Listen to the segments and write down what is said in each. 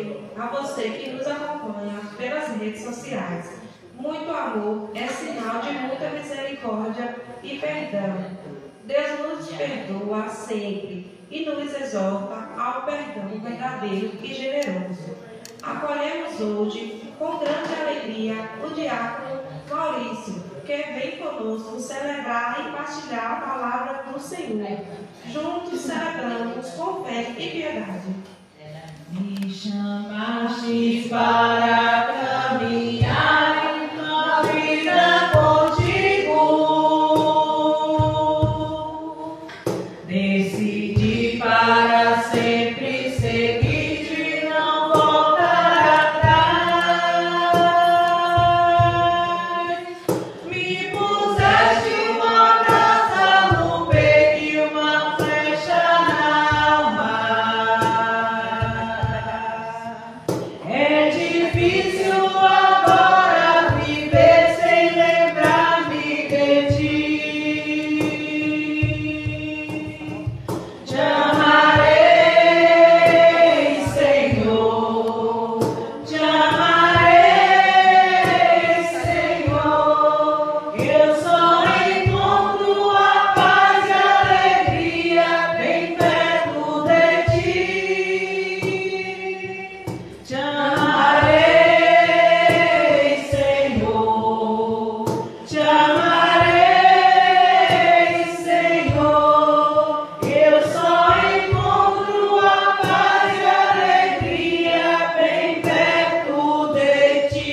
também a você que nos acompanha pelas redes sociais. Muito amor é sinal de muita misericórdia e perdão. Deus nos perdoa sempre e nos exorta ao perdão verdadeiro e generoso. Acolhemos hoje, com grande alegria, o diácono Maurício, que vem conosco celebrar e partilhar a palavra do Senhor. Juntos celebramos com fé e piedade. Me chamaste para caminhar na vida contigo. Decidi para sempre seguir-te e não voltar atrás. Me puseste uma graça no peito e uma flecha na alma. É difícil agora viver sem lembrar-me de ti. Te amarei, Senhor. Te amarei, Senhor. Eu só encontro a paz e a alegria bem perto de ti. Te amarei, Senhor. Te amarei, Senhor. Eu só encontro a paz e a alegria bem perto de ti.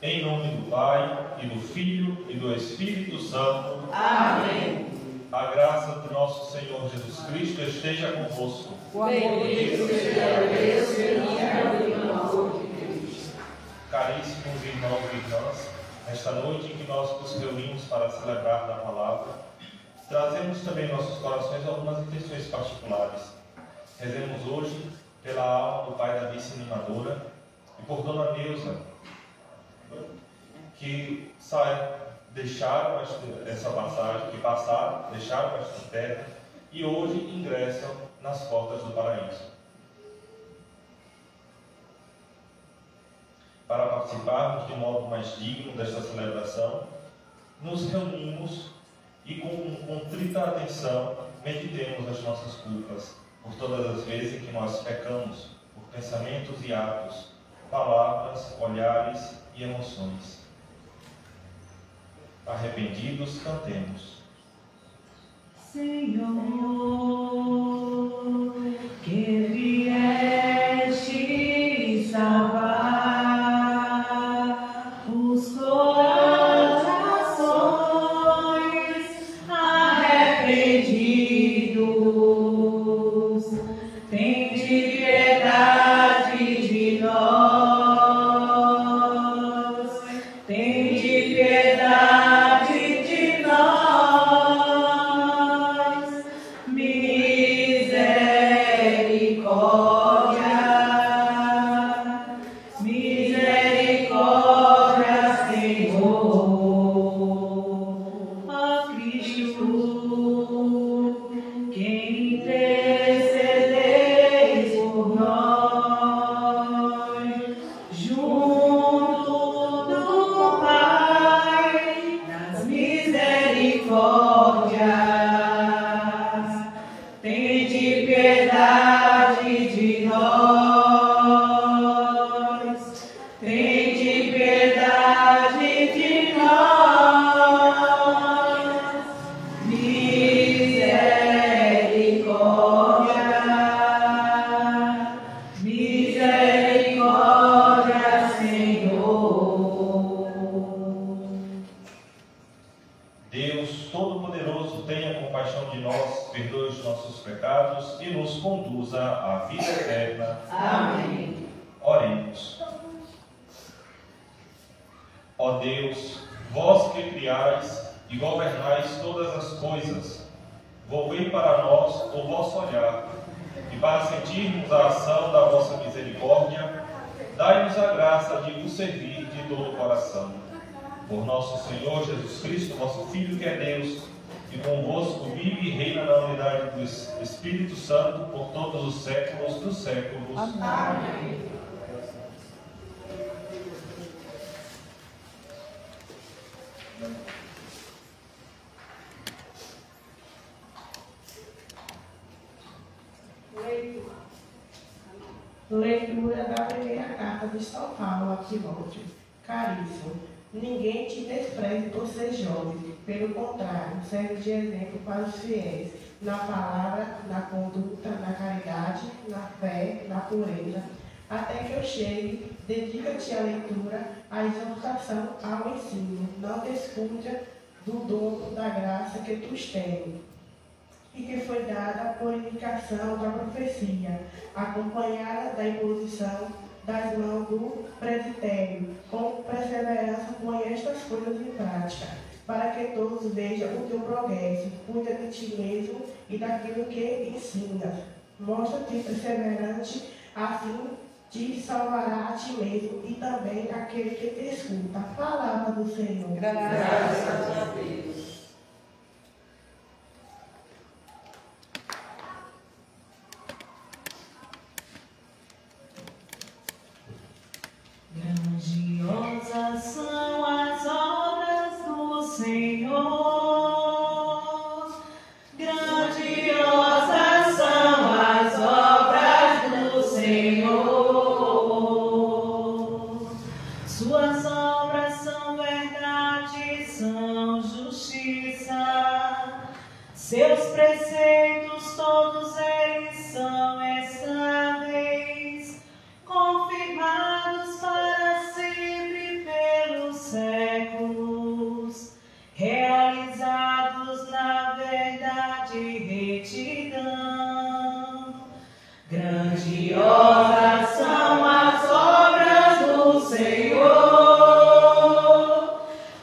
Em nome do Pai, e do Filho, e do Espírito Santo. Amém. A graça do nosso Senhor Jesus Cristo esteja convosco. Bendito seja Deus que nos reuniu no amor de Cristo. Caríssimos irmãos e irmãs, nesta noite em que nós nos reunimos para celebrar da palavra, trazemos também em nossos corações algumas intenções particulares. Rezemos hoje pela alma do pai da vice-animadora e por Dona Neuza, que deixaram essa passagem, deixaram esta terra e hoje ingressam nas portas do paraíso. Para participarmos de modo mais digno desta celebração, nos reunimos e com contrita atenção meditemos as nossas culpas, por todas as vezes em que nós pecamos, por pensamentos e atos, palavras, olhares e emoções. Arrependidos, cantemos. Senhor, que vieste salvar os corações arrependidos, tende piedade de nós, tende piedade de nós, misericórdia, misericórdia, Senhor. Ó Cristo, que intercedeis por nós, junto do Pai, nas misericórdias, tende piedade de nós, tende piedade de nós, misericórdia, misericórdia, Senhor. Deus Todo-Poderoso, tenha compaixão de nós, perdoe os nossos pecados e nos conduza à vida eterna. Amém. Oremos. Ó Deus, vós que criais e governais todas as coisas, volvei para nós o vosso olhar, e para sentirmos a ação da vossa misericórdia, dai-nos a graça de vos servir de todo o coração. Por nosso Senhor Jesus Cristo, vosso Filho, que é Deus, e convosco vive e reina na unidade do Espírito Santo por todos os séculos dos séculos. Amém. Leitura da primeira carta de São Paulo a Timóteo. Caríssimo, ninguém te despreze por ser jovem. Pelo contrário, serve de exemplo para os fiéis, na palavra, na conduta, na caridade, na fé, na pureza. Até que eu chegue, dedica-te à leitura, à exortação, ao ensino. Não descuida do dom da graça que tu tens e que foi dada por indicação da profecia, acompanhada da imposição das mãos do presbitério. Com perseverança põe estas coisas em prática, para que todos vejam o teu progresso. Cuida de ti mesmo e daquilo que ensinas. Mostra-te perseverante, assim te salvará a ti mesmo e também aquele que te escuta. A palavra do Senhor. Graças a Deus. Grandiosas são as obras do Senhor, grandiosas são as obras do Senhor. Suas obras são verdade, são justiça, seus preceitos todos eles são estáveis, confirmados para sempre pelos séculos, realizados na verdade e retidão. Grandiosas são as obras do Senhor,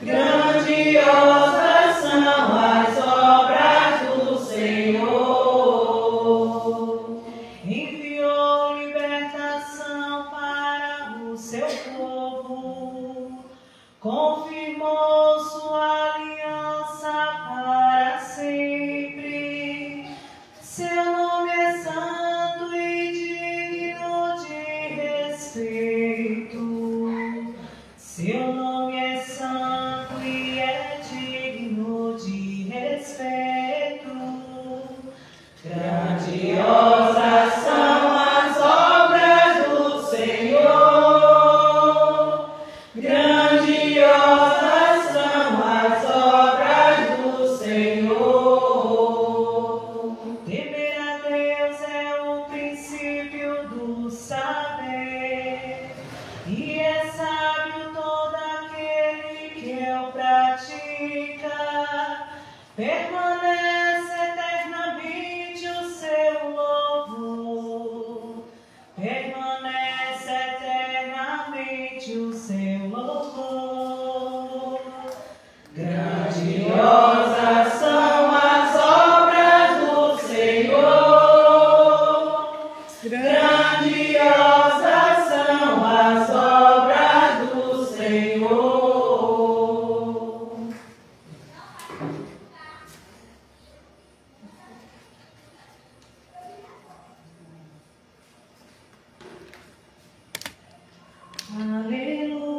grandiosas são as obras do Senhor. Enviou libertação para o seu povo, confirmou sua aliança para sempre. Seu nome é santo e digno de respeito. Seu nome é santo e é digno de respeito. Grandiosas são as obras do Senhor, grandiosas são as obras do Senhor. Temer a Deus é o princípio do saber, e é sábio todo aquele que o pratica. Permanece eternamente o seu louvor, permanece eternamente o seu louvor. Grandiosas são as obras do Senhor, grandiosas são as obras do Senhor. Aleluia,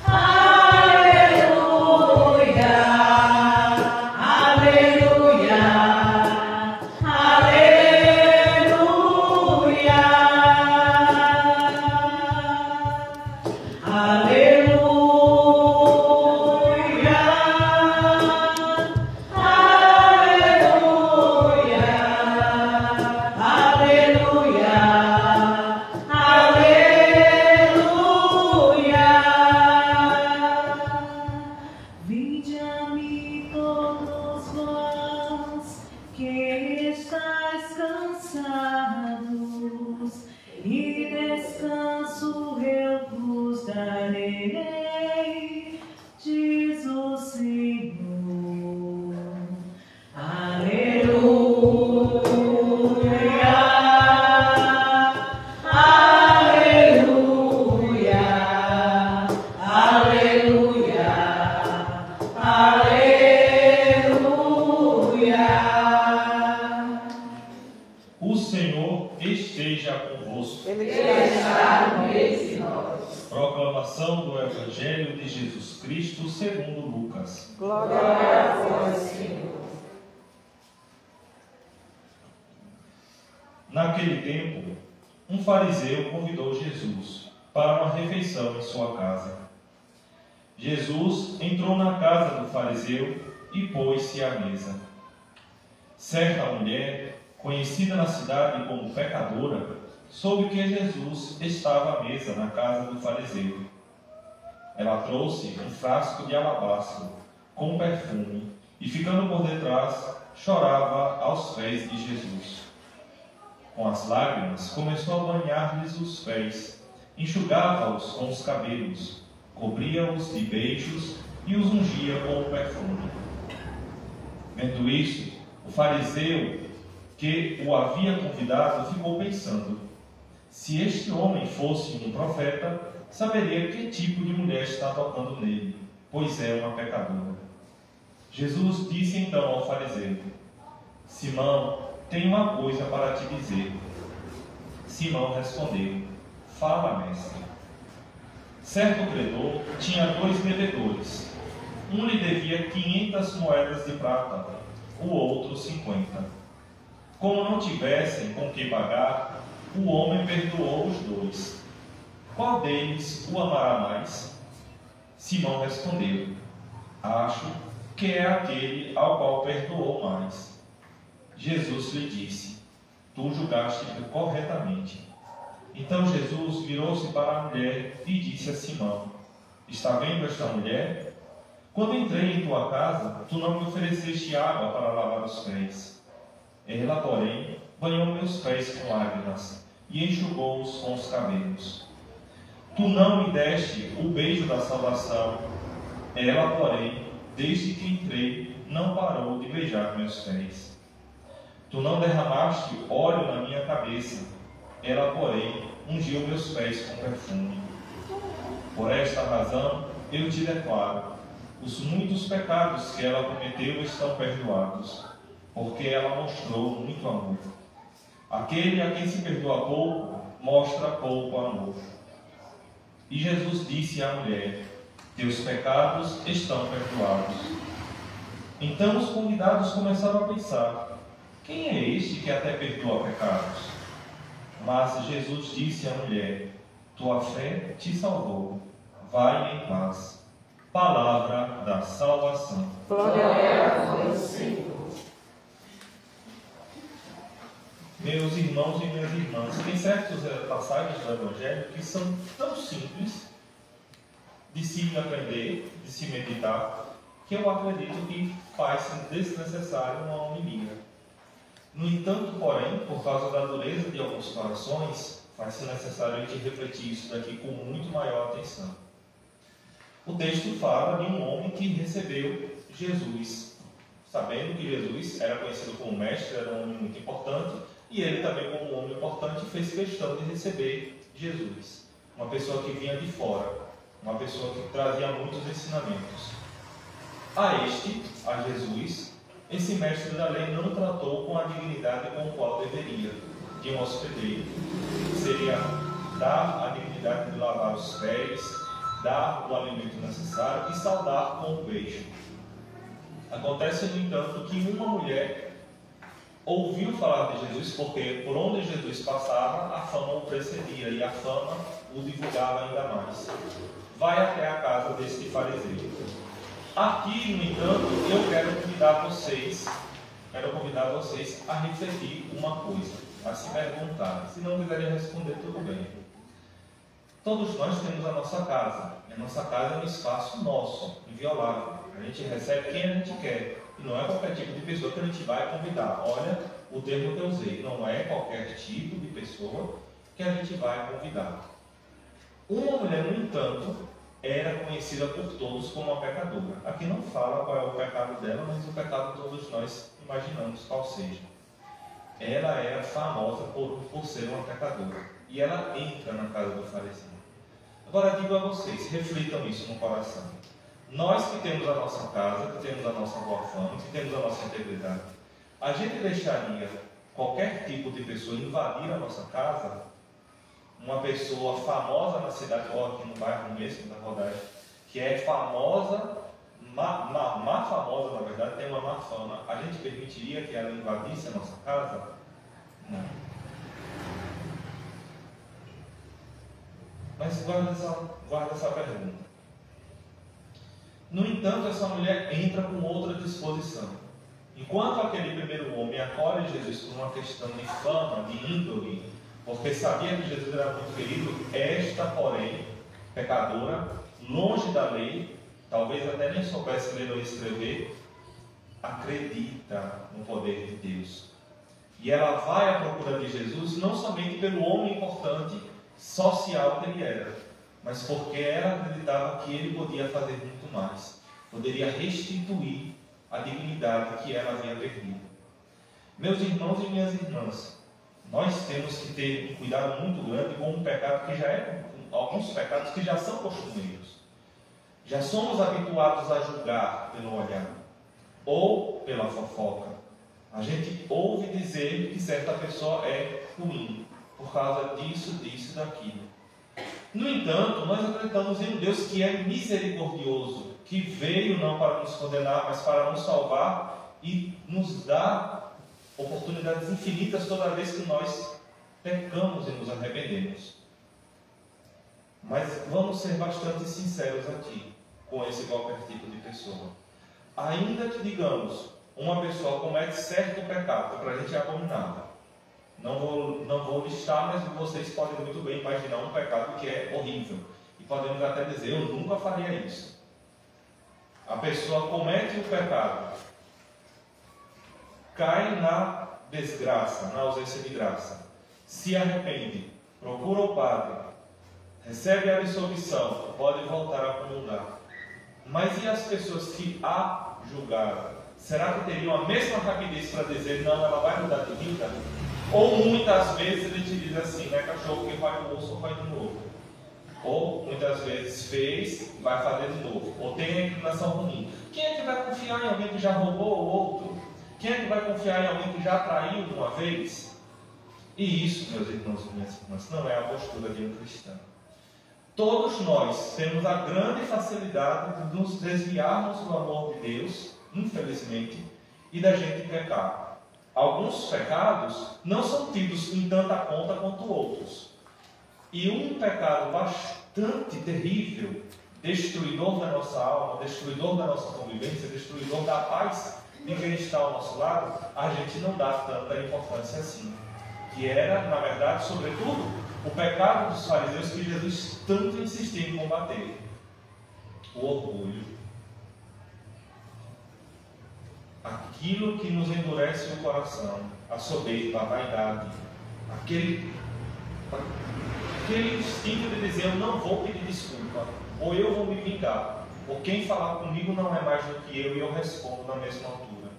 aleluia, aleluia, aleluia, vinde a mim todos vós que estáis cansados, e descanso eu vos darei, diz o Senhor. Aleluia, aleluia, aleluia, aleluia. esteja convosco. Ele está no meio de nós. Proclamação do Evangelho de Jesus Cristo segundo Lucas. Glória a vós, Senhor. Naquele tempo, um fariseu convidou Jesus para uma refeição em sua casa. Jesus entrou na casa do fariseu e pôs-se à mesa. Certa mulher, conhecida na cidade como pecadora, soube que Jesus estava à mesa na casa do fariseu. Ela trouxe um frasco de alabastro com perfume e, ficando por detrás, chorava aos pés de Jesus. Com as lágrimas, começou a banhar-lhes os pés, enxugava-os com os cabelos, cobria-os de beijos e os ungia com o perfume. Vendo isso, o fariseu que o havia convidado ficou pensando: se este homem fosse um profeta, saberia que tipo de mulher está tocando nele, pois é uma pecadora. Jesus disse então ao fariseu: Simão, tenho uma coisa para te dizer. Simão respondeu: fala, mestre. Certo credor tinha 2 devedores. Um lhe devia 500 moedas de prata, o outro 50. Como não tivessem com que pagar, o homem perdoou os 2. Qual deles o amará mais? Simão respondeu: acho que é aquele ao qual perdoou mais. Jesus lhe disse: tu julgaste corretamente. Então Jesus virou-se para a mulher e disse a Simão: está vendo esta mulher? Quando entrei em tua casa, tu não me ofereceste água para lavar os pés. Ela, porém, banhou meus pés com lágrimas e enxugou-os com os cabelos. Tu não me deste o beijo da salvação. Ela, porém, desde que entrei, não parou de beijar meus pés. Tu não derramaste óleo na minha cabeça. Ela, porém, ungiu meus pés com perfume. Por esta razão, eu te declaro: os muitos pecados que ela cometeu estão perdoados, porque ela mostrou muito amor. Aquele a quem se perdoa pouco, mostra pouco amor. E Jesus disse à mulher: teus pecados estão perdoados. Então os convidados começaram a pensar: quem é este que até perdoa pecados? Mas Jesus disse à mulher: tua fé te salvou. Vai em paz. Palavra da salvação. Glória a vós, Senhor. Meus irmãos e minhas irmãs, tem certas passagens do Evangelho que são tão simples de se aprender, de se meditar, que eu acredito que faz-se desnecessário uma homilia. No entanto, porém, por causa da dureza de alguns corações, faz-se necessário a gente refletir isso daqui com muito maior atenção. O texto fala de um homem que recebeu Jesus, sabendo que Jesus era conhecido como mestre, era um homem muito importante, e ele também, como um homem importante, fez questão de receber Jesus. Uma pessoa que vinha de fora, uma pessoa que trazia muitos ensinamentos. A Jesus, esse mestre da lei não tratou com a dignidade com a qual deveria, de um hospedeiro. Seria dar a dignidade de lavar os pés, dar o alimento necessário e saudar com o beijo. Acontece, no entanto, que uma mulher ouviu falar de Jesus, porque por onde Jesus passava, a fama o precedia e a fama o divulgava ainda mais. Vai até a casa deste fariseu. Aqui, no entanto, eu quero convidar vocês a refletir uma coisa, a se perguntar. Se não quiserem responder, tudo bem. Todos nós temos a nossa casa. E a nossa casa é um espaço nosso, inviolável. A gente recebe quem a gente quer. E não é qualquer tipo de pessoa que a gente vai convidar. Olha o termo que eu usei. Não é qualquer tipo de pessoa que a gente vai convidar. Uma mulher, no entanto, era conhecida por todos como uma pecadora. Aqui não fala qual é o pecado dela, mas o pecado todos nós imaginamos qual seja. Ela era famosa por ser uma pecadora. E ela entra na casa do fariseu. Agora digo a vocês, reflitam isso no coração. Nós que temos a nossa casa, que temos a nossa boa fama, que temos a nossa integridade, a gente deixaria qualquer tipo de pessoa invadir a nossa casa, uma pessoa famosa na cidade, ou aqui no bairro mesmo da Rodagem, que é famosa, má famosa na verdade, tem uma má fama, a gente permitiria que ela invadisse a nossa casa? Não. Mas guarda essa pergunta. No entanto, essa mulher entra com outra disposição. Enquanto aquele primeiro homem acolhe Jesus por uma questão de fama, de índole, porque sabia que Jesus era muito querido, esta, porém, pecadora, longe da lei, talvez até nem soubesse ler ou escrever, acredita no poder de Deus. E ela vai à procura de Jesus não somente pelo homem importante social que ele era, mas porque ela acreditava que ele podia fazer muito mais, poderia restituir a dignidade que ela havia perdido. Meus irmãos e minhas irmãs, nós temos que ter um cuidado muito grande com um pecado que já é, alguns pecados que já são costumeiros. Já somos habituados a julgar pelo olhar ou pela fofoca. A gente ouve dizer que certa pessoa é ruim por causa disso, disso e daquilo. No entanto, nós acreditamos em um Deus que é misericordioso, que veio não para nos condenar, mas para nos salvar e nos dar oportunidades infinitas toda vez que nós pecamos e nos arrependemos. Mas vamos ser bastante sinceros aqui com esse qualquer tipo de pessoa. Ainda que, digamos, uma pessoa comete certo pecado, para a gente é abominável. Não vou listar, mas vocês podem muito bem imaginar um pecado que é horrível. E podemos até dizer, eu nunca faria isso. A pessoa comete o pecado, cai na desgraça, na ausência de graça, se arrepende, procura o padre, recebe a absolvição, pode voltar a comungar. Mas e as pessoas que a julgaram? Será que teriam a mesma rapidez para dizer, não, ela vai mudar de vida? Ou muitas vezes ele te diz assim, né, cachorro que vai no osso vai de novo. Ou muitas vezes fez, vai fazer de novo. Ou tem a inclinação ruim. Quem é que vai confiar em alguém que já roubou o outro? Quem é que vai confiar em alguém que já traiu de uma vez? E isso, meus irmãos e minhas irmãs, não é a postura de um cristão. Todos nós temos a grande facilidade de nos desviarmos do amor de Deus, infelizmente, e da gente pecar. Alguns pecados não são tidos em tanta conta quanto outros. E um pecado bastante terrível, destruidor da nossa alma, destruidor da nossa convivência, destruidor da paz de quem está ao nosso lado, a gente não dá tanta importância assim. Que era, na verdade, sobretudo, o pecado dos fariseus que Jesus tanto insistia em combater. O orgulho. Aquilo que nos endurece o coração, a soberba, a vaidade, aquele instinto de dizer, eu não vou pedir desculpa, ou eu vou me vingar, ou quem falar comigo não é mais do que eu e eu respondo na mesma altura.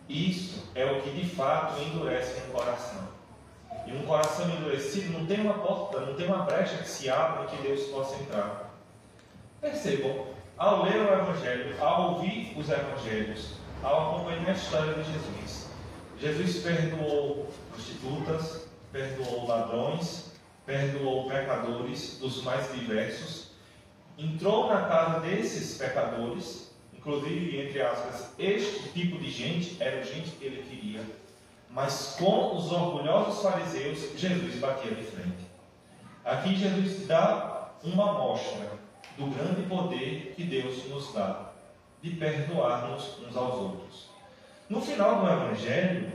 Isso é o que de fato endurece um coração. E um coração endurecido não tem uma porta, não tem uma brecha que se abra e que Deus possa entrar. Percebam, ao ler o Evangelho, ao ouvir os Evangelhos, ao acompanhar a história de Jesus, Jesus perdoou prostitutas, perdoou ladrões, perdoou pecadores dos mais diversos, entrou na casa desses pecadores, inclusive, entre aspas, este tipo de gente era gente que ele queria, mas com os orgulhosos fariseus, Jesus batia de frente. Aqui Jesus dá uma amostra do grande poder que Deus nos dá, de perdoar-nos uns aos outros. No final do Evangelho,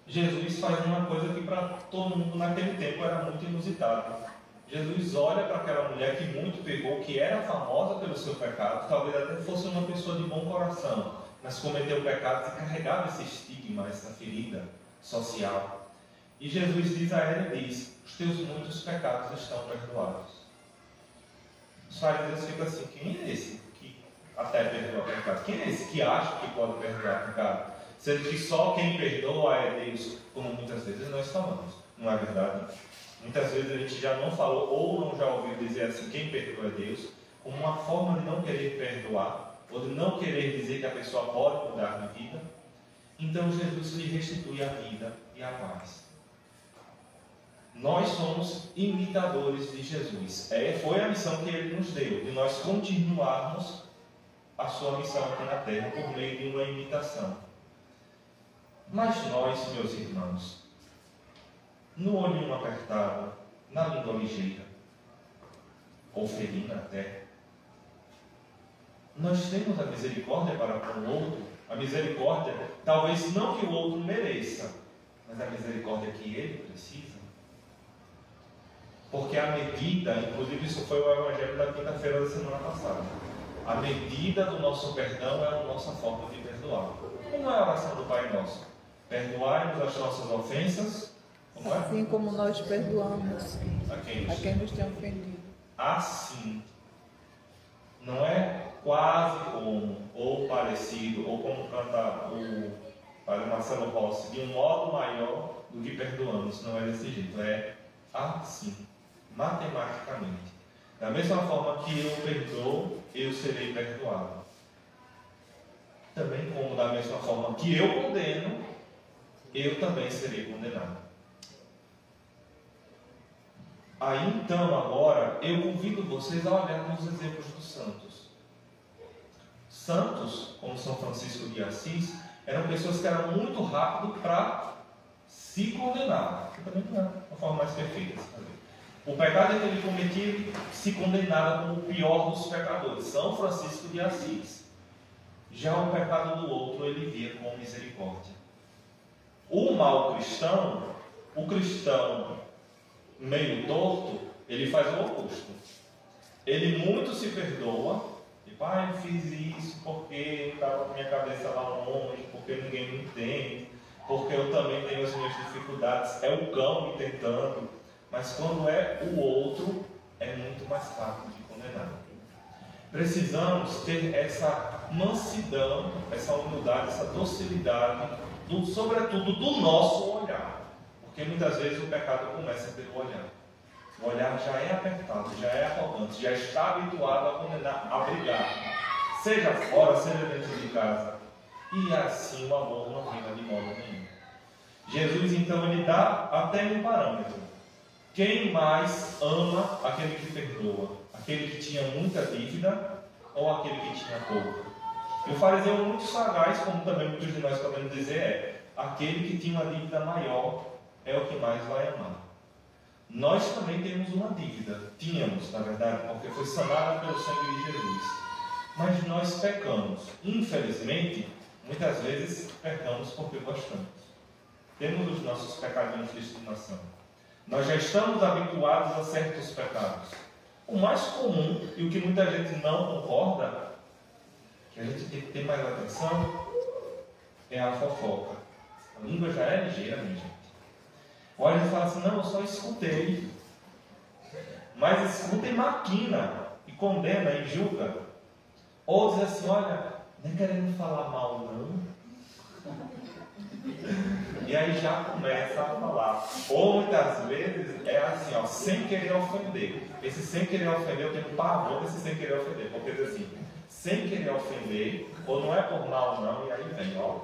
Jesus faz uma coisa que para todo mundo naquele tempo era muito inusitada. Jesus olha para aquela mulher que muito pecou, que era famosa pelo seu pecado, talvez até fosse uma pessoa de bom coração, mas cometeu pecados e carregava esse estigma, essa ferida social. E Jesus diz a ela, diz, os teus muitos pecados estão perdoados. Os fariseus ficam assim, quem é esse que até perdoa pecado? Quem é esse que acha que pode perdoar pecado? Sendo que só quem perdoa é Deus, como muitas vezes nós falamos. Não é verdade? Muitas vezes a gente já não falou ou não já ouviu dizer assim, quem perdoa é Deus, como uma forma de não querer perdoar, ou de não querer dizer que a pessoa pode mudar de vida. então Jesus lhe restitui a vida e a paz. Nós somos imitadores de Jesus. Foi a missão que Ele nos deu, de nós continuarmos a sua missão aqui na terra por meio de uma imitação. Mas nós, meus irmãos, no olhinho apertado, na língua ligeira, ou ferina até, nós temos a misericórdia para com o outro. A misericórdia, talvez não que o outro mereça, mas a misericórdia que ele precisa. Porque a medida, inclusive isso foi o evangelho da quinta-feira da semana passada, a medida do nosso perdão é a nossa forma de perdoar. Como é a oração do Pai Nosso? Perdoai-nos as nossas ofensas, como é? Assim como nós perdoamos a quem nos tem ofendido. Assim. Não é quase como, ou parecido, ou como canta o Padre Marcelo Rossi, de um modo maior do que perdoamos. Não é desse jeito, é assim, matematicamente. Da mesma forma que eu perdoo, eu serei perdoado. Também como da mesma forma que eu condeno, eu também serei condenado. Aí então, agora, eu convido vocês a olhar nos exemplos dos santos. Santos, como São Francisco de Assis, eram pessoas que eram muito rápidas para se condenar. Também não é uma forma mais perfeita de fazer. O pecado que ele cometia, ele se condenava como o pior dos pecadores. São Francisco de Assis. Já o pecado do outro, ele via com misericórdia. O mau cristão, o cristão meio torto, ele faz o oposto. Ele muito se perdoa, e pai, eu fiz isso porque eu estava com minha cabeça lá longe, porque ninguém me entende, porque eu também tenho as minhas dificuldades, é o cão me tentando. Mas quando é o outro, é muito mais fácil de condenar. Precisamos ter essa mansidão, essa humildade, essa docilidade, sobretudo do nosso olhar. Porque muitas vezes o pecado começa pelo olhar. O olhar já é apertado, já é arrogante, já está habituado a condenar, a brigar. Seja fora, seja dentro de casa. E assim o amor não rima de modo nenhum. Jesus então ele dá até um parâmetro. Quem mais ama aquele que perdoa? Aquele que tinha muita dívida ou aquele que tinha pouco? E o fariseu muito sagaz, como também muitos de nós podemos dizer, aquele que tinha uma dívida maior é o que mais vai amar. Nós também temos uma dívida. Tínhamos, na verdade, porque foi sanada pelo sangue de Jesus. Mas nós pecamos. Infelizmente, muitas vezes pecamos porque gostamos. Temos os nossos pecadinhos de estimação. Nós já estamos habituados a certos pecados. O mais comum, e o que muita gente não concorda, que a gente tem que ter mais atenção, é a fofoca. A língua já é ligeira, minha gente. Olha e fala assim, não, eu só escutei. Mas escuta e maquina, e condena, e julga. Ou diz assim, olha, não é querendo falar mal não. E aí já começa a falar. Ou muitas vezes é assim, ó, sem querer ofender. Esse sem querer ofender, eu tenho pavor desse sem querer ofender. Porque diz assim, sem querer ofender, ou não é por mal não, e aí vem, ó,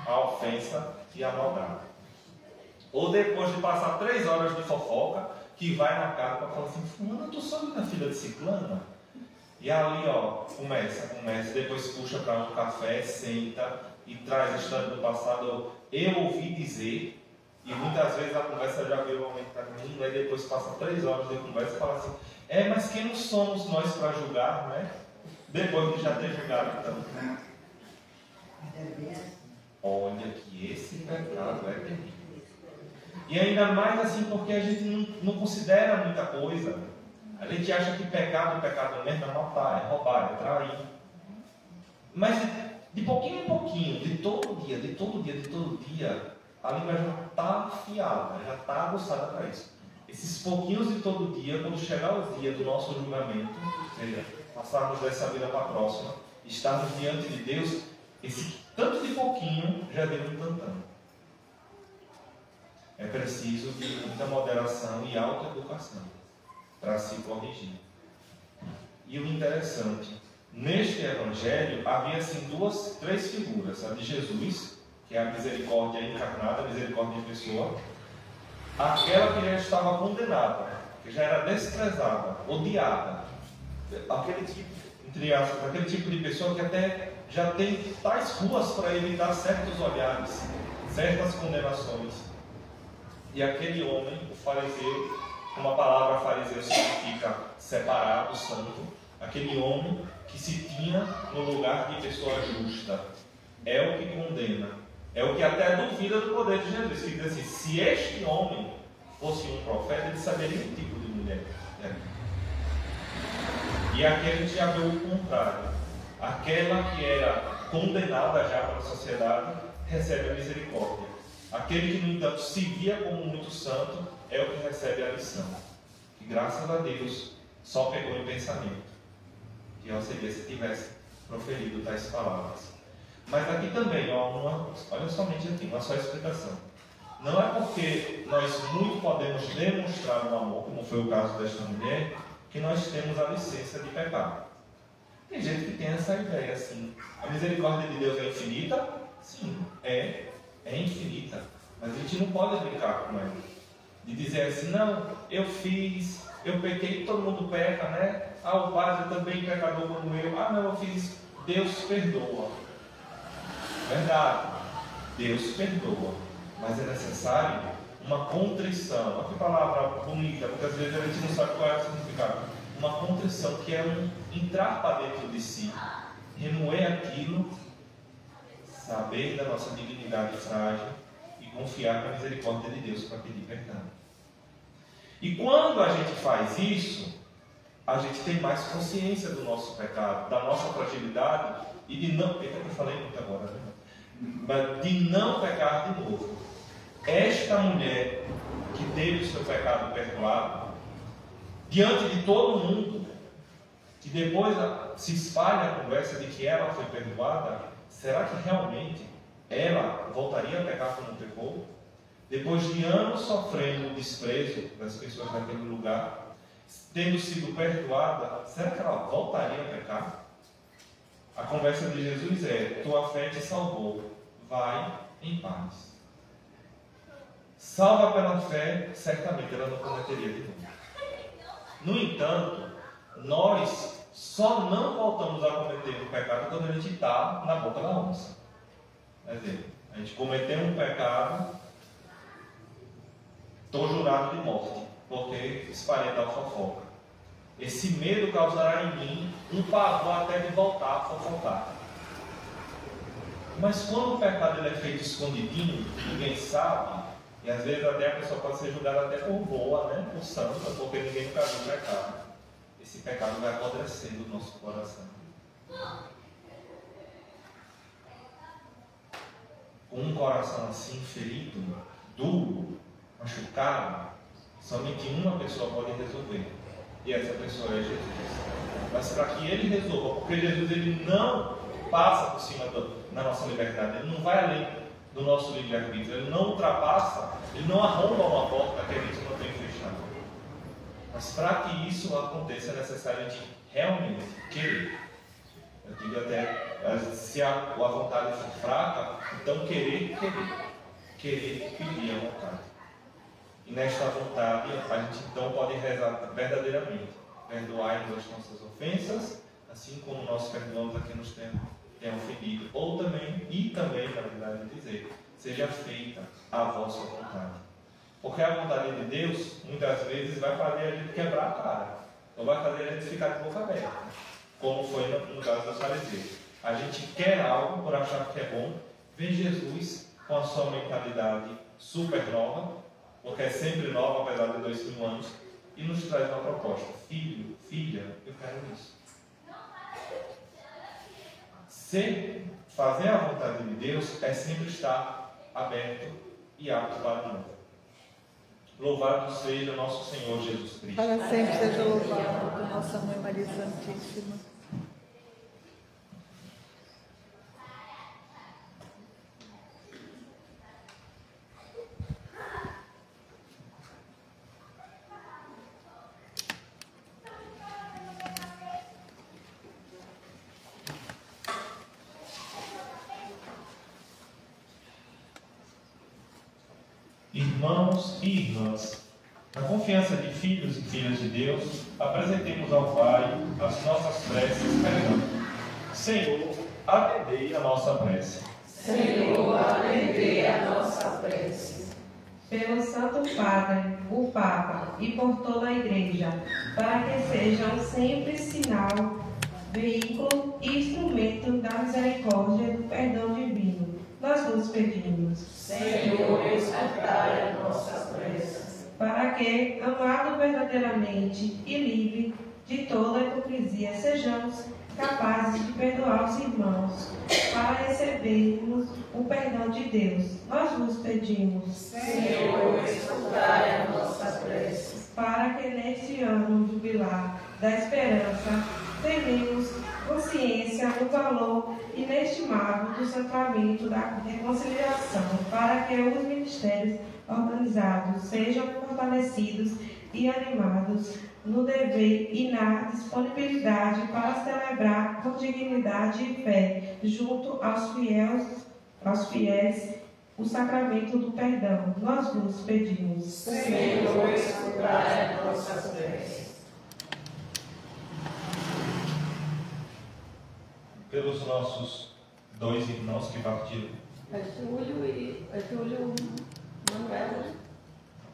a ofensa e a maldade. Ou depois de passar 3 horas de fofoca, que vai na casa para falar assim, fulano, tu sabe da filha de ciclana? E ali, ó, começa, depois puxa para um café, senta e traz a história do passado. Eu ouvi dizer, e muitas vezes a conversa já veio aumentando, aí depois passa 3 horas de conversa e fala assim, mas quem não somos nós para julgar, né? Depois de já ter julgado, então. Olha que esse pecado é terrível. E ainda mais assim, porque a gente não considera muita coisa. A gente acha que pecado mesmo é matar, é roubar, é trair. Mas de pouquinho em pouquinho, de todo dia, a língua já está afiada, já está aguçada para isso. Esses pouquinhos de todo dia, quando chegar o dia do nosso julgamento, ou seja, passarmos dessa vida para a próxima, estarmos diante de Deus, esse tanto de pouquinho já deu um tantão. É preciso de muita moderação e autoeducação para se corrigir. E o interessante, neste evangelho havia assim 3 figuras, a de Jesus, que é a misericórdia encarnada, a misericórdia em pessoa, aquela que já estava condenada, que já era desprezada, odiada, aquele tipo, entre aspas, aquele tipo de pessoa que até já tem tais ruas para evitar certos olhares, certas condenações. E aquele homem, o fariseu, como a palavra fariseu significa separado, santo, aquele homem que se tinha no lugar de pessoa justa, é o que condena, é o que até duvida do poder de Jesus, que diz assim: se este homem fosse um profeta, ele saberia o tipo de mulher. E aqui a gente já vê o contrário. Aquela que era condenada já pela sociedade recebe a misericórdia. Aquele que, no entanto, se via como muito santo é o que recebe a lição. Que, graças a Deus, só pegou em pensamento. Que ao seria se tivesse proferido tais palavras. Mas aqui também, olha somente aqui, uma só explicação. Não é porque nós muito podemos demonstrar o amor, como foi o caso desta mulher, que nós temos a licença de pecar. Tem gente que tem essa ideia assim: a misericórdia de Deus é infinita? Sim, é infinita. Mas a gente não pode brincar com ela. De dizer assim: não, eu fiz, eu pequei, todo mundo peca, né? Ah, o padre também pecador como eu. Ah, não, eu fiz, Deus perdoa. Verdade, Deus perdoa. Mas é necessário uma contrição. Olha que palavra bonita, porque às vezes a gente não sabe qual é o significado. Uma contrição, que é um entrar para dentro de si, remoer aquilo, saber da nossa dignidade frágil e confiar na misericórdia de Deus para pedir perdão. E quando a gente faz isso, a gente tem mais consciência do nosso pecado, da nossa fragilidade e de não... Eita, que eu falei muito agora, né? Mas de não pecar de novo. Esta mulher que teve o seu pecado perdoado, diante de todo mundo, que depois se espalha a conversa de que ela foi perdoada, será que realmente ela voltaria a pecar como pecou? Depois de anos sofrendo o desprezo das pessoas naquele lugar, tendo sido perdoada, será que ela voltaria a pecar? A conversa de Jesus é: tua fé te salvou, vai em paz. Salva pela fé, certamente ela não cometeria de novo. No entanto, nós só não voltamos a cometer um pecado quando a gente está na boca da onça. Quer dizer, a gente cometeu um pecado, estou jurado de morte, porque espalhei tal fofoca. Esse medo causará em mim um pavor até de voltar a fofocar. Mas quando o pecado ele é feito escondidinho, ninguém sabe, e às vezes até a pessoa pode ser julgada até por boa, né? Por santa, porque ninguém nunca viu o pecado. Esse pecado vai apodrecendo o nosso coração. Com um coração assim ferido, duro, machucado, somente uma pessoa pode resolver. E essa pessoa é Jesus. Mas para que Ele resolva, porque Jesus ele não passa por cima da nossa liberdade, Ele não vai além do nosso livre-arbítrio, Ele não ultrapassa, Ele não arromba uma porta que a gente não tem fechado. Mas para que isso aconteça é necessário a gente realmente querer. Eu digo até, se a vontade for fraca, então querer pedir a vontade. E nesta vontade, a gente então pode rezar verdadeiramente: perdoai-nos as nossas ofensas, assim como nós perdoamos a quem nos tem ofendido. Ou também, na verdade, dizer: seja feita a vossa vontade. Porque a vontade de Deus, muitas vezes, vai fazer a gente quebrar a cara. Ou vai fazer a gente ficar de boca aberta. Como foi no caso dos fariseus. A gente quer algo por achar que é bom, vê Jesus com a sua mentalidade super nova, porque é sempre nova, apesar de 2000 anos, e nos traz uma proposta: filho, filha, eu quero isso. Fazer a vontade de Deus é sempre estar aberto e apto para o novo. Louvado seja nosso Senhor Jesus Cristo. Para sempre seja louvado, nossa Mãe Maria Santíssima. irmãos e irmãs. Na confiança de filhos e filhas de Deus, apresentemos ao Pai as nossas preces pregando: Senhor, atendei a nossa prece. Senhor, atendei a nossa prece. Pelo Santo Padre, o Papa e por toda a Igreja, para que sejam sempre sinal, veículo e instrumento da misericórdia e do perdão divino, nós vos pedimos. Senhor, escutai a nossa prece. Para que, amado verdadeiramente e livre de toda hipocrisia, sejamos capazes de perdoar os irmãos, para recebermos o perdão de Deus, nós vos pedimos. Senhor, escutai a nossa prece. Para que neste ano jubilar da esperança tenhamos consciência do valor inestimável do sacramento da reconciliação, para que os ministérios organizados sejam fortalecidos e animados no dever e na disponibilidade para celebrar com dignidade e fé, junto aos fiéis, o sacramento do perdão. Nós vos pedimos. Senhor, escutai a nossa prece. Pelos nossos dois irmãos que partiram. É Júlio Manuel, né?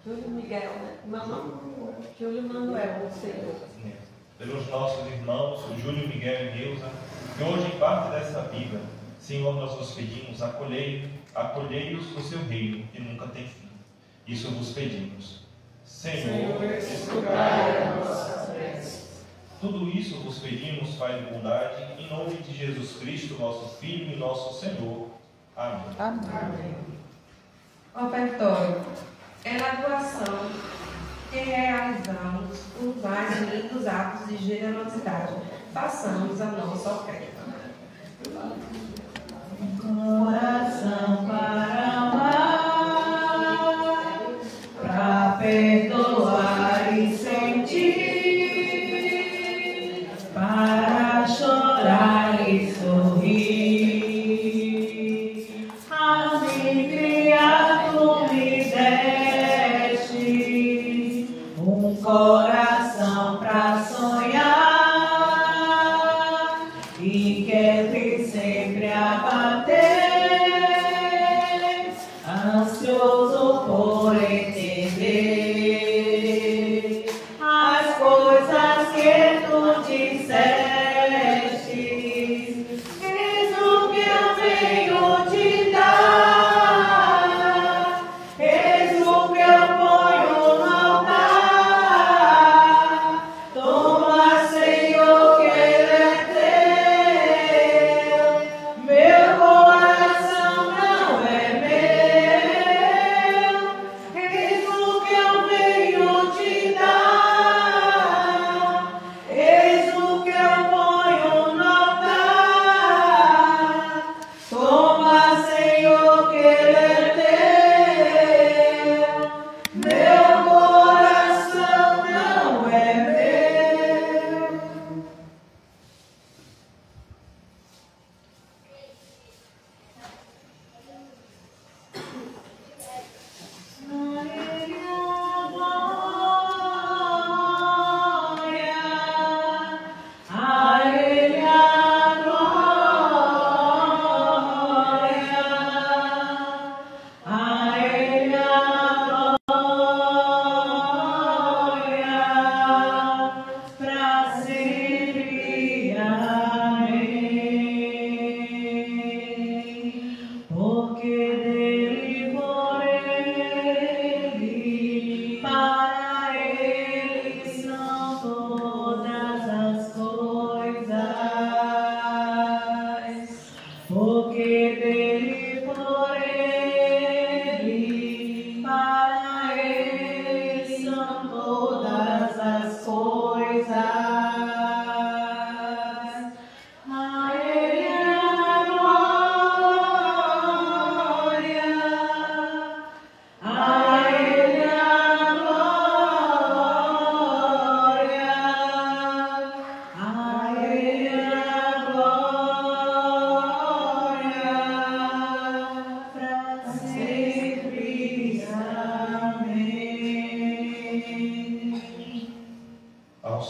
Júlio Miguel, né? Júlio Manuel, o Senhor. Pelos nossos irmãos, o Júlio, Miguel e Neuza, que hoje parte dessa vida, Senhor, nós vos pedimos, acolhei-os no seu reino, que nunca tem fim. Isso vos pedimos. Senhor, escutai a nossa prece. Tudo isso vos pedimos, Pai de bondade, em nome de Jesus Cristo, nosso Filho e nosso Senhor. Amém. Amém. Ofertório. É na doação que realizamos os mais lindos atos de generosidade. Façamos a nossa oferta. Coração para amar, para perdoar e sentir, para chorar e sorrir. Assim criado me deste um coração para sonhar e quer sempre abater, ansioso por entender as coisas que tu disseste. Eis o que eu venho te dar, eis o que eu ponho no altar. Toma, Senhor, que ele é teu. Meu coração não é meu,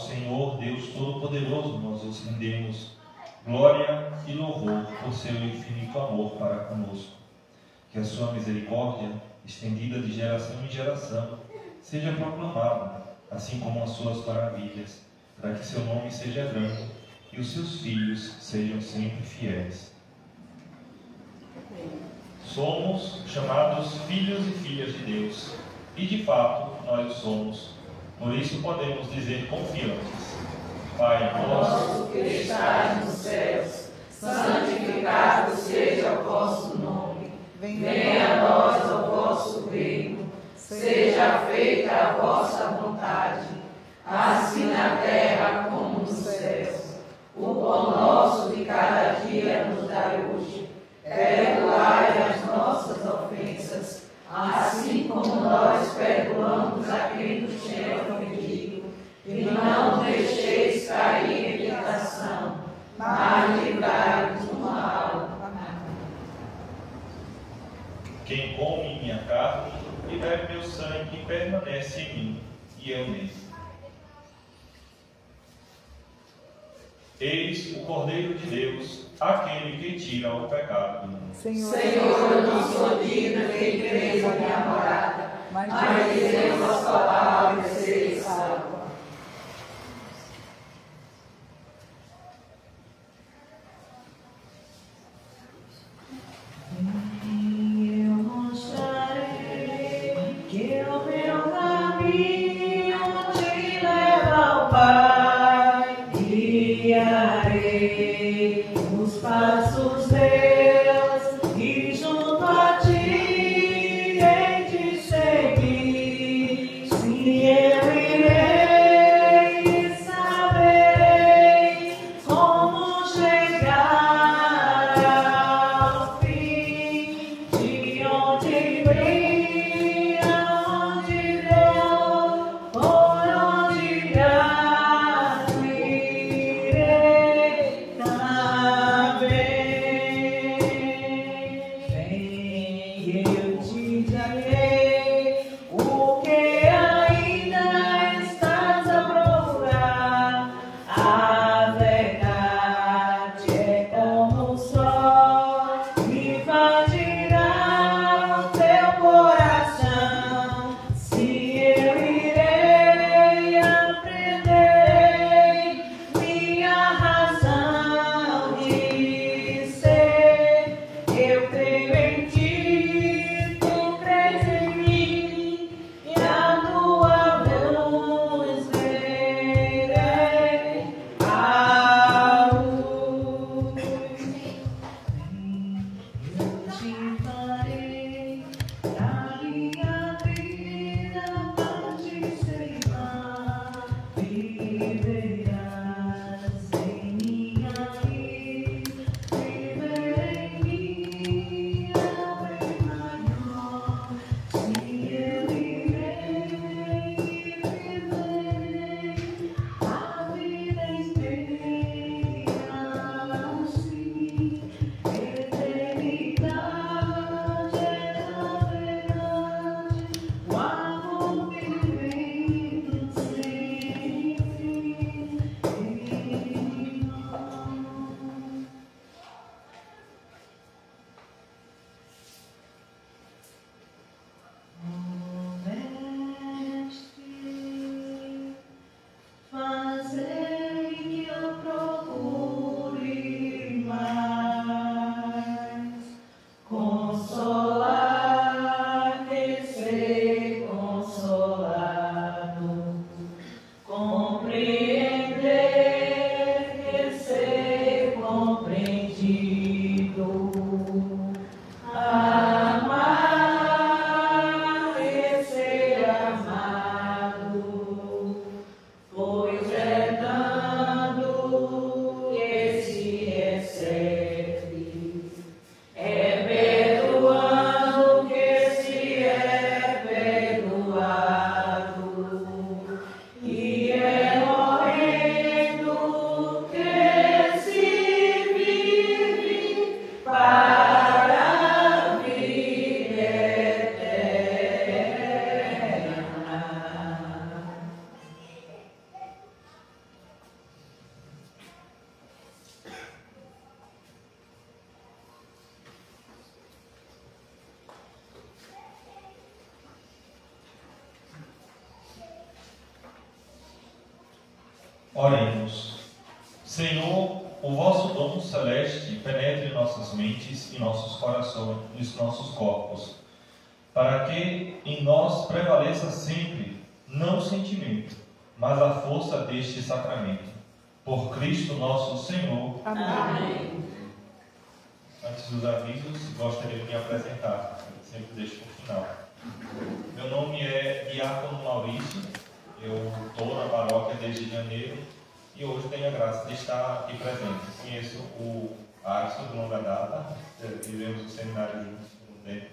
Senhor Deus Todo-Poderoso, nós os rendemos glória e louvor por seu infinito amor para conosco. Que a sua misericórdia, estendida de geração em geração, seja proclamada, assim como as suas maravilhas, para que seu nome seja grande e os seus filhos sejam sempre fiéis. Somos chamados filhos e filhas de Deus, e de fato nós o somos. Por isso podemos dizer confiantes: Pai nosso que estás nos céus, santificado seja o vosso nome. Venha a nós o vosso reino. Seja feita a vossa vontade, assim na terra como nos céus. O pão nosso de cada dia nos dai hoje. Perdoai as nossas ofensas, assim como nós perdoamos a quem nos tem ofendido. E não deixeis cair em tentação, mas livrai-nos do mal. Quem come minha carne e bebe meu sangue permanece em mim, e eu nele. Eis o Cordeiro de Deus, aquele que tira o pecado do mundo. Senhor, eu não sou digno que entreis a minha morada, mas dizemos a sua palavra e sereis salvos. Eu mostrarei que o meu caminho te leva ao Pai. Guiarei os passos teus e junto a ti hei de seguir. Oremos. Senhor, o vosso dom celeste penetre em nossas mentes e nossos corações, nos nossos corpos, para que em nós prevaleça sempre, não o sentimento, mas a força deste sacramento. Por Cristo nosso Senhor. Amém. Antes dos avisos, gostaria de me apresentar, sempre deixo para o final. Meu nome é Diácono Maurício, eu estou na paróquia desde janeiro e hoje tenho a graça de estar aqui presente. Conheço o Arson de longa data, vivemos o seminário juntos por um tempo.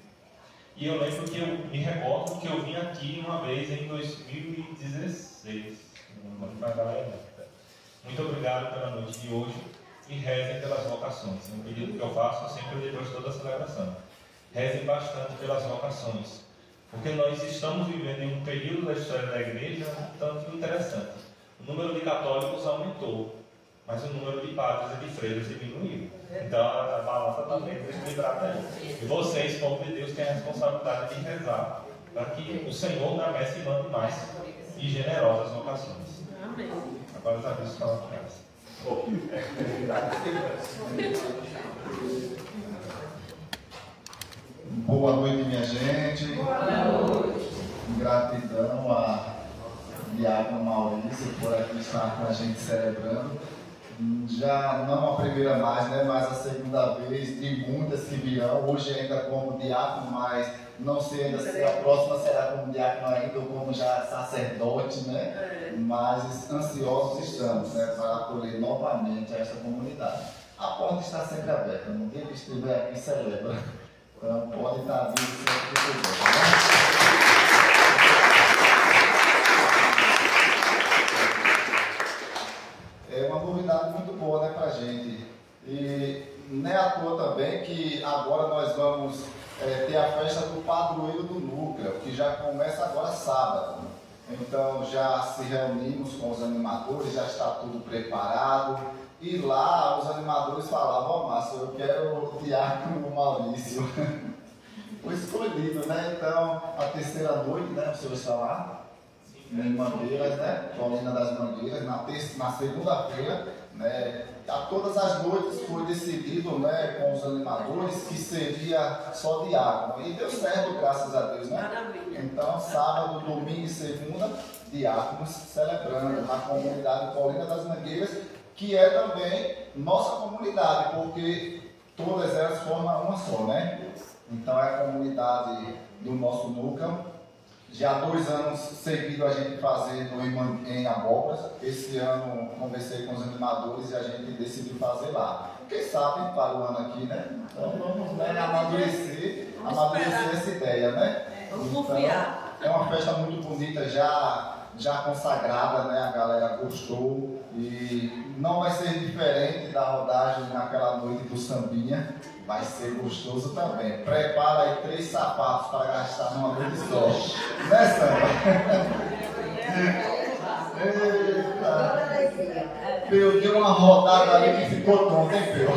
E eu lembro que eu me recordo que eu vim aqui uma vez em 2016. Não faz muito obrigado pela noite de hoje e rezem pelas vocações. É um pedido que eu faço sempre depois de toda a celebração. Rezem bastante pelas vocações, porque nós estamos vivendo em um período da história da igreja tanto interessante. O número de católicos aumentou, mas o número de padres e de freiras diminuiu. Então a balança está bem equilibrada aí. E vocês, povo de Deus, têm a responsabilidade de rezar para que o Senhor na messe mande mais e generosas vocações. Amém. Agora os avisos falam com elas. Boa noite, minha gente. Boa noite. Gratidão a Diácono Maurício por aqui estar com a gente celebrando. Já não a primeira mais, né? Mas a segunda vez de muitas que virão. Hoje ainda como diácono, mas não sei ainda se a próxima será como diácono ainda ou como já sacerdote, né? Mas ansiosos estamos, né? Para acolher novamente esta comunidade. A porta está sempre aberta, ninguém que estiver aqui celebra. Então pode estar vindo sempre que quiser, né? É uma novidade muito boa, né, pra gente. E não é à toa também que agora nós vamos ter a festa do padroeiro do núcleo, que já começa agora sábado. Então já se reunimos com os animadores, já está tudo preparado. E lá os animadores falavam: ó, Márcio, eu quero o Diácono Maurício. Foi escolhido, né? Então a terceira noite, né, o senhor está lá? Em Mangueiras, né? Colina das Mangueiras, na segunda-feira, né? A todas as noites foi decidido, né, com os animadores que seria só diácono. E deu certo, graças a Deus, né? Maravilha. Então, sábado, domingo e segunda, diáconos celebrando na comunidade Colina das Mangueiras, que é também nossa comunidade, porque todas elas formam uma só, né? Então, é a comunidade do nosso núcleo. Já há 2 anos seguidos a gente fazendo em Abóboras. Esse ano conversei com os animadores e a gente decidiu fazer lá. Quem sabe para o ano aqui, né? Então vamos, né, amadurecer essa ideia, né? Vamos então, confiar. É uma festa muito bonita, já consagrada, né? A galera gostou e não vai ser diferente da rodagem naquela noite do sambinha. Vai ser gostoso também. Prepara aí 3 sapatos para gastar numa noite só. Né, Sandra? Eita! Peu deu uma rodada ali que ficou tonto, hein, Peu?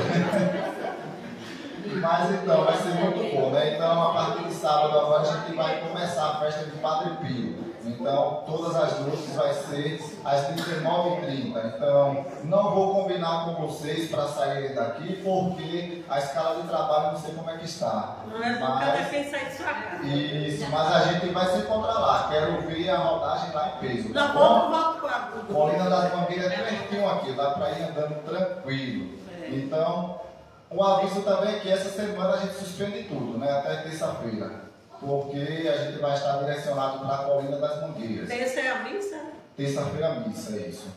Mas então, vai ser muito bom, né? Então, a partir de sábado agora a gente vai começar a festa de Padre Pio. Então, todas as noites vai ser às 19h30. Então, não vou combinar com vocês para saírem daqui, porque a escala de trabalho não sei como é que está. Não é bom cada quem sair de sua casa. Isso, mas a gente vai se encontrar lá. Quero ver a rodagem lá em peso. Tá Não, bom? volto para a Colina das Mangueiras é pertinho aqui, dá para ir andando tranquilo. Então, um aviso também é que essa semana a gente suspende tudo, né? Até terça-feira. Porque a gente vai estar direcionado para a Colina das Mangueiras. Terça é a missa? Terça-feira a missa, é isso.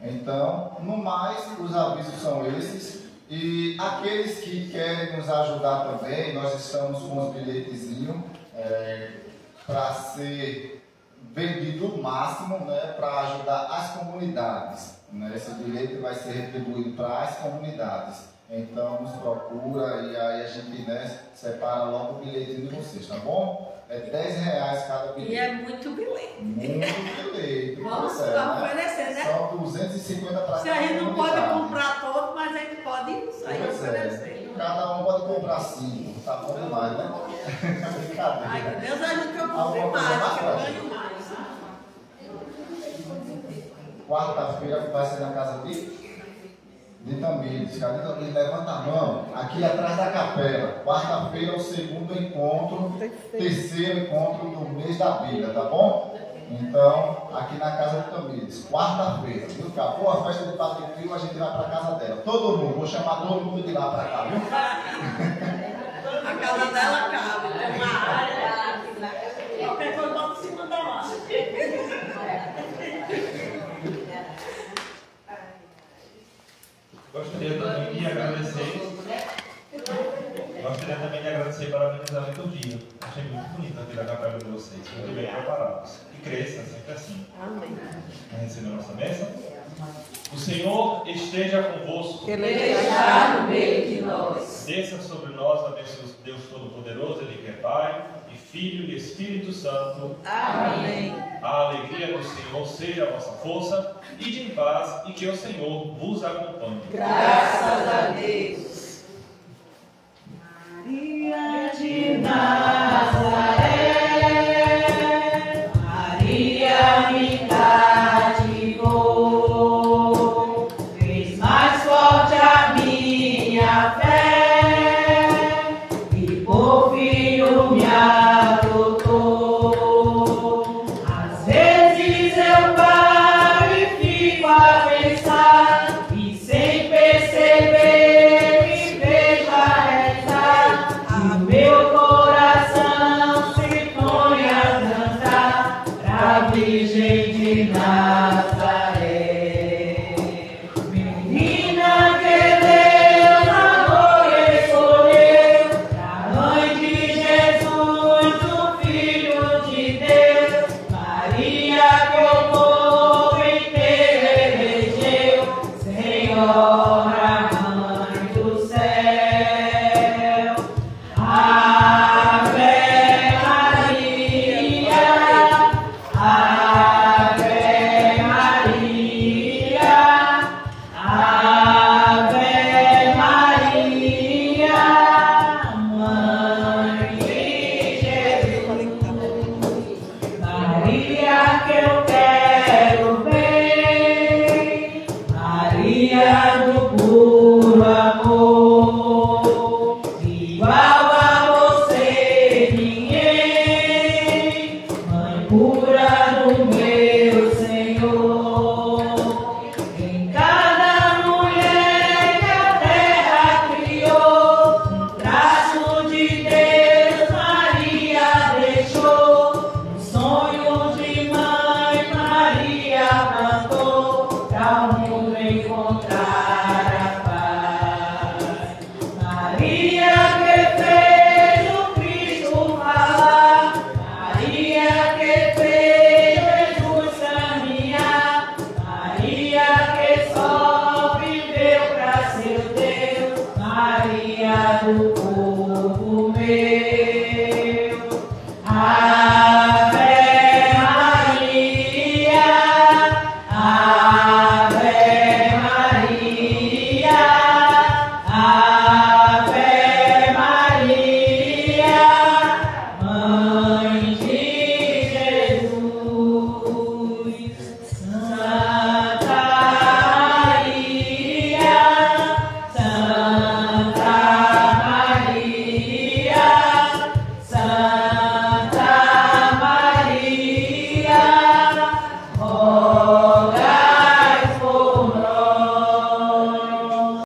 Então, no mais, os avisos são esses. E aqueles que querem nos ajudar também, nós estamos com os bilhetezinhos para ser vendido o máximo, né, para ajudar as comunidades. Né? Esse bilhete vai ser retribuído para as comunidades. Então nos procura e aí a gente, né, separa logo o bilhetinho de vocês, tá bom? É R$10 cada bilhete. E é muito bilhete. Muito bilhete. Vamos oferecer, né? São 250 para Se a gente não pode comprar todo, mas a gente pode sair oferecer. Cada um pode comprar 5, tá bom demais, né? Brincadeira. Ai, Deus ajude que eu compre mais, que eu ganho mais. quarta-feira vai ser na casa de Tamires. Cadê Tamires? Levanta a mão. Aqui atrás da capela. Quarta-feira é o segundo encontro, terceiro encontro do mês da Bíblia, tá bom? Então, aqui na casa de Tamires. Quarta-feira, viu? Acabou a festa de Padre Pio, a gente vai para casa dela. Todo mundo, vou chamar todo mundo de lá para cá, viu? A casa dela cabe, né? Uma área. Qualquer coisa bota em cima da lá. Gostaria também de agradecer. Gostaria também de agradecer parabenizar o dia. Achei muito bonito aqui da capela de vocês, muito bem preparados. Que cresça sempre assim. Amém. Vamos receber a nossa bênção? O Senhor esteja convosco. Ele está no meio de nós. Desça sobre nós a Deus Todo-Poderoso, Ele que é Pai, e Filho e Espírito Santo. Amém. A alegria do Senhor seja a vossa força, ide em paz e que o Senhor vos acompanhe. Graças a Deus. Maria de Nazaré, Maria me cativou, fez mais forte a minha fé e por filho me adotou. Às vezes eu paro e fico a pensar e sem perceber me vejo a rezar. O meu coração se põe a dançar pra Virgem de Nazaré.